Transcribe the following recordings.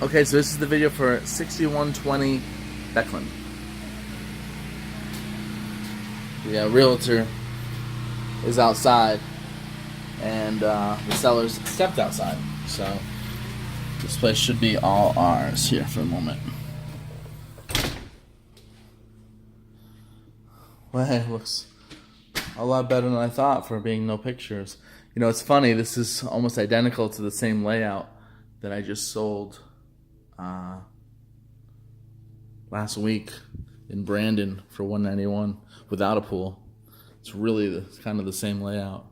Okay, so this is the video for 6120 Becklin. The realtor is outside, and the seller's stepped outside. So this place should be all ours here for a moment. Well, hey, looks a lot better than I thought for being no pictures. You know, it's funny, this is almost identical to the same layout that I just sold last week in Brandon for $191 without a pool. It's really kind of the same layout.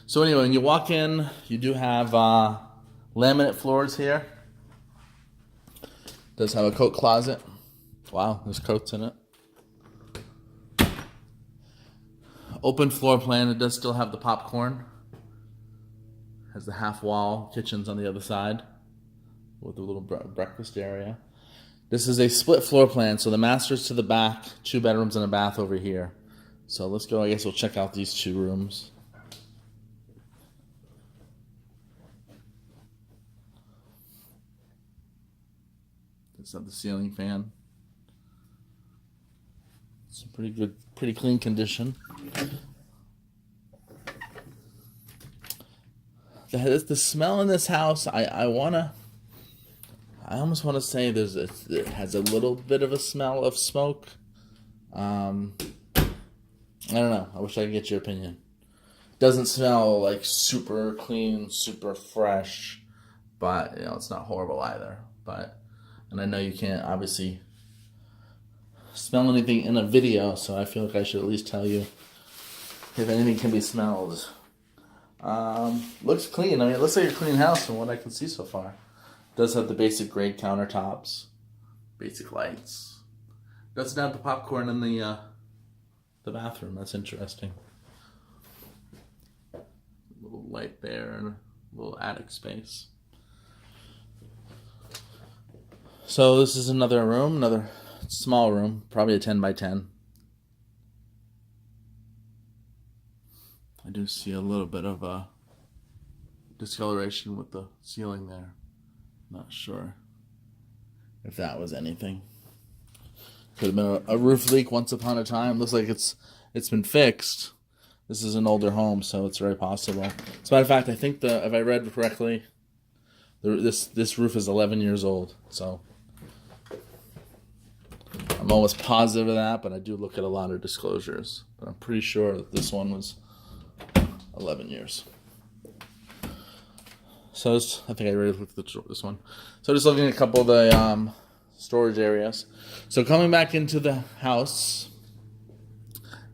So anyway, when you walk in, you do have laminate floors here. It does have a coat closet. Wow, there's coats in it. Open floor plan. It does still have the popcorn. Has the half wall. Kitchen's on the other side with a little breakfast area. This is a split floor plan, so the master's to the back, 2 bedrooms and a bath over here. So let's go. I guess we'll check out these 2 rooms. Let's have the ceiling fan. It's a pretty good, pretty clean condition. The smell in this house, I almost want to say it has a little bit of a smell of smoke. I don't know. I wish I could get your opinion. Doesn't smell like super clean, super fresh, but you know it's not horrible either. And I know you can't obviously smell anything in a video, so I feel like I should at least tell you if anything can be smelled. Looks clean. I mean, it looks like a clean house from what I can see so far. Does have the basic grade countertops, basic lights. Doesn't have the popcorn in the bathroom. That's interesting. A little light there and a little attic space. So this is another room, another small room, probably a 10 by 10. I do see a little bit of a discoloration with the ceiling there. Not sure if that was anything. Could have been a roof leak once upon a time. Looks like it's been fixed. This is an older home, so it's very possible. As a matter of fact, I think if I read correctly, this roof is 11 years old. So I'm almost positive of that, but I do look at a lot of disclosures. But I'm pretty sure that this one was 11 years. So I think I already looked at this one. So just looking at a couple of the storage areas. So coming back into the house,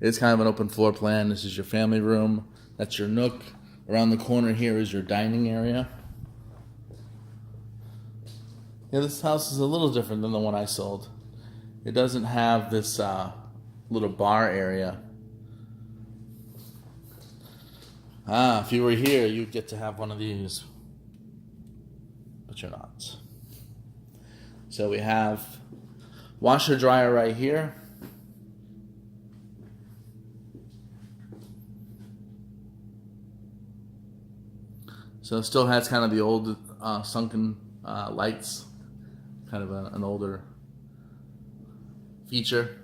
it's kind of an open floor plan. This is your family room. That's your nook. Around the corner here is your dining area. Yeah, this house is a little different than the one I sold. It doesn't have this little bar area. If you were here, you'd get to have one of these. But you're not. So we have washer dryer right here. So it still has kind of the old sunken lights. Kind of an older feature.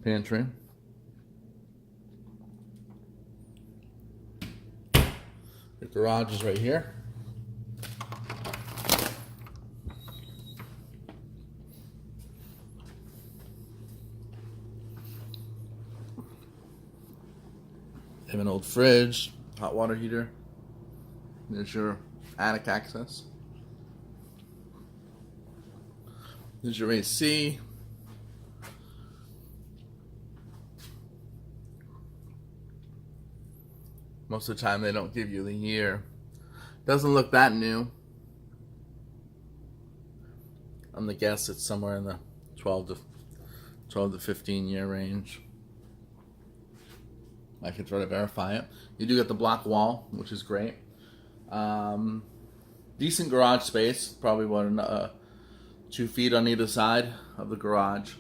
Pantry. The garage is right here. They have an old fridge, hot water heater. There's your attic access. There's your AC. Most of the time they don't give you the year. Doesn't look that new. I'm the guess it's somewhere in the 12 to 15 year range. I can try to verify it. You do get the block wall, which is great. Decent garage space, probably 2 feet on either side of the garage.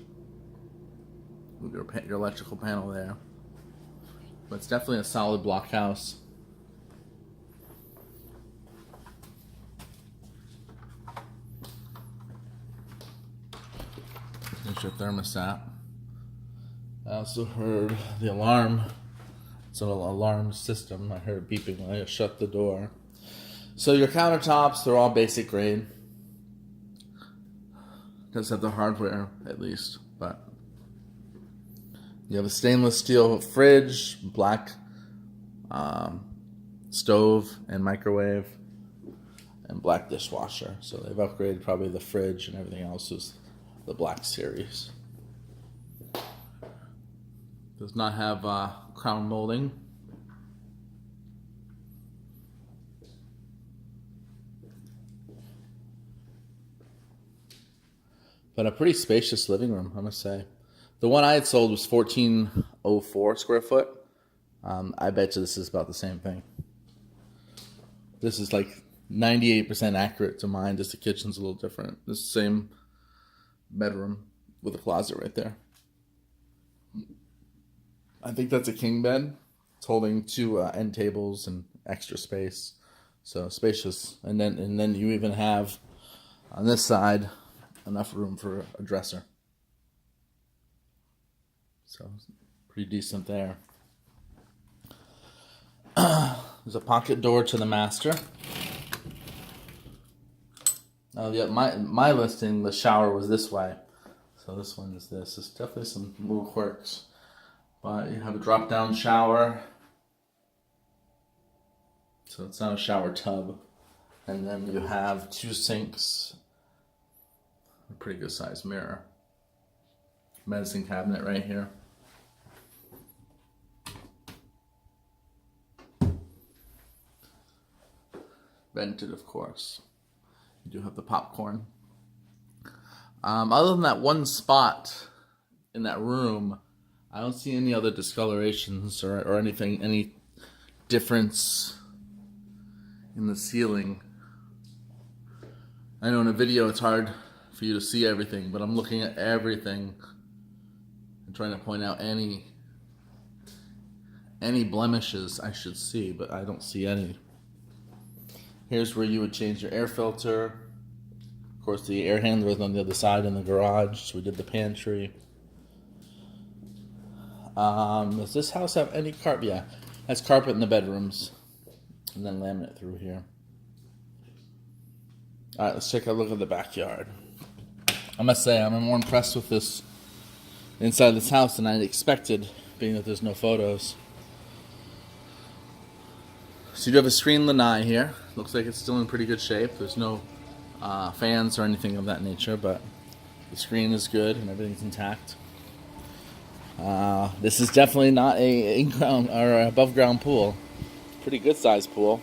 with your electrical panel there. But it's definitely a solid block house. There's your thermostat. I also heard the alarm. It's an alarm system. I heard beeping when I shut the door. So your countertops, they're all basic grade. Does have the hardware at least, but you have a stainless steel fridge, black stove and microwave, and black dishwasher. So they've upgraded probably the fridge, and everything else is the black series. Does not have crown molding. But a pretty spacious living room, I must say. The one I had sold was 1404 square foot. I bet you this is about the same thing. This is like 98% accurate to mine, just the kitchen's a little different. This same bedroom with a closet right there. I think that's a king bed. It's holding two end tables and extra space. So spacious. And then you even have on this side enough room for a dresser. So pretty decent there. There's a pocket door to the master. Yeah, my listing, the shower was this way. So this one is this. There's definitely some little quirks. But you have a drop down shower. So it's not a shower tub. And then you have two sinks. A pretty good sized mirror. Medicine cabinet right here. Vented, of course. You do have the popcorn. Other than that one spot in that room, I don't see any other discolorations or anything, any difference in the ceiling. I know in a video it's hard for you to see everything, but I'm looking at everything and trying to point out any blemishes I should see, but I don't see any. Here's where you would change your air filter. Of course, the air handler is on the other side in the garage, so we did the pantry. Does this house have any carpet? Yeah, it has carpet in the bedrooms, and then laminate through here. All right, let's take a look at the backyard. I must say, I'm more impressed with this inside this house than I expected, being that there's no photos. So you do have a screen lanai here. Looks like it's still in pretty good shape. There's no fans or anything of that nature, but the screen is good and everything's intact. This is definitely not a in-ground or above-ground pool. Pretty good sized pool.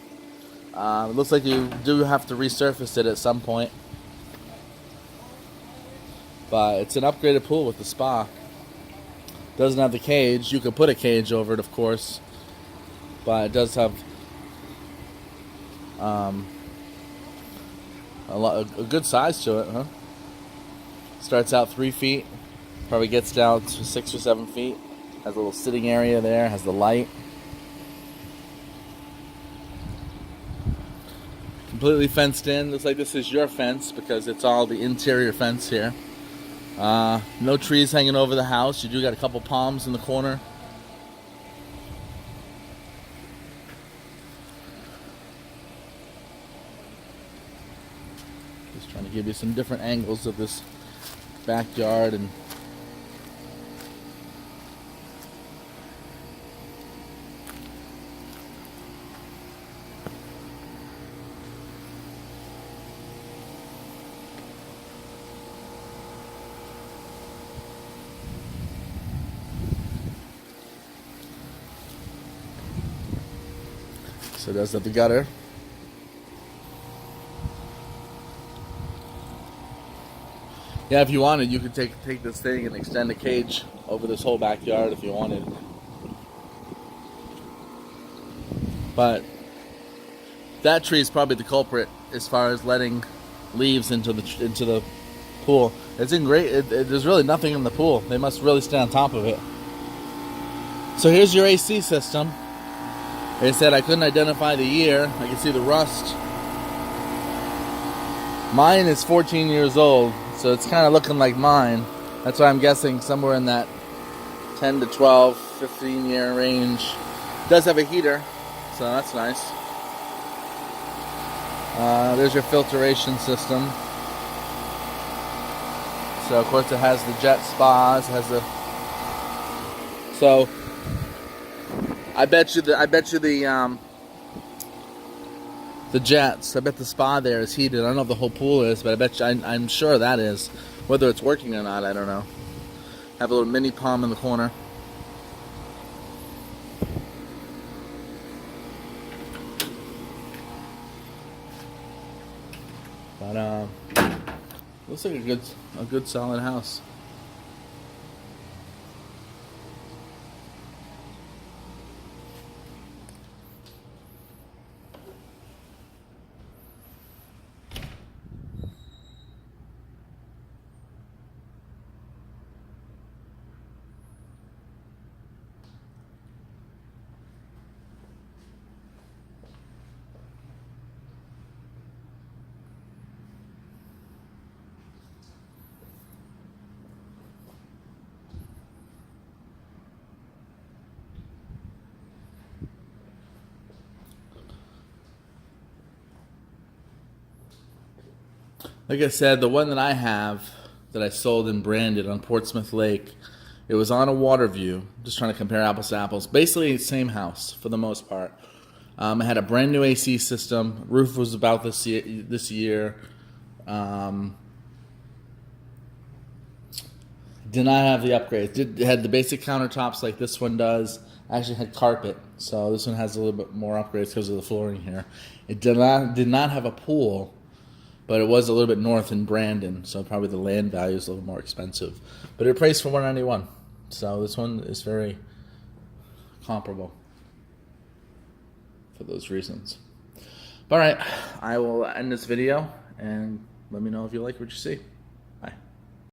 It looks like you do have to resurface it at some point. But it's an upgraded pool with the spa. Doesn't have the cage. You could put a cage over it, of course. But it does have a good size to it, huh? Starts out 3 feet. Probably gets down to 6 or 7 feet. Has a little sitting area there. Has the light. Completely fenced in. Looks like this is your fence because it's all the interior fence here. No trees hanging over the house. You do got a couple palms in the corner. Just trying to give you some different angles of this backyard and so that's at the gutter. Yeah, if you wanted, you could take this thing and extend a cage over this whole backyard if you wanted. But that tree is probably the culprit as far as letting leaves into the pool. It's in great. There's really nothing in the pool. They must really stay on top of it. So here's your AC system. Like I said, I couldn't identify the year. I can see the rust. Mine is 14 years old, so it's kind of looking like mine. That's why I'm guessing somewhere in that 10 to 12, 15 year range. It does have a heater, so that's nice. There's your filtration system. So of course it has the jet spas, so I bet you the jets. I bet the spa there is heated. I don't know if the whole pool is, but I bet you, I'm sure that is. Whether it's working or not, I don't know. Have a little mini palm in the corner. But looks like a good solid house. Like I said, the one that I have that I sold and branded on Portsmouth Lake, it was on a water view. Just trying to compare apples to apples. Basically, same house for the most part. It had a brand new AC system. Roof was about this year. Did not have the upgrades. It had the basic countertops like this one does. Actually had carpet, so this one has a little bit more upgrades because of the flooring here. It did not have a pool, but it was a little bit north in Brandon, so probably the land value is a little more expensive. But it priced for $191, so this one is very comparable for those reasons. All right, I will end this video and let me know if you like what you see.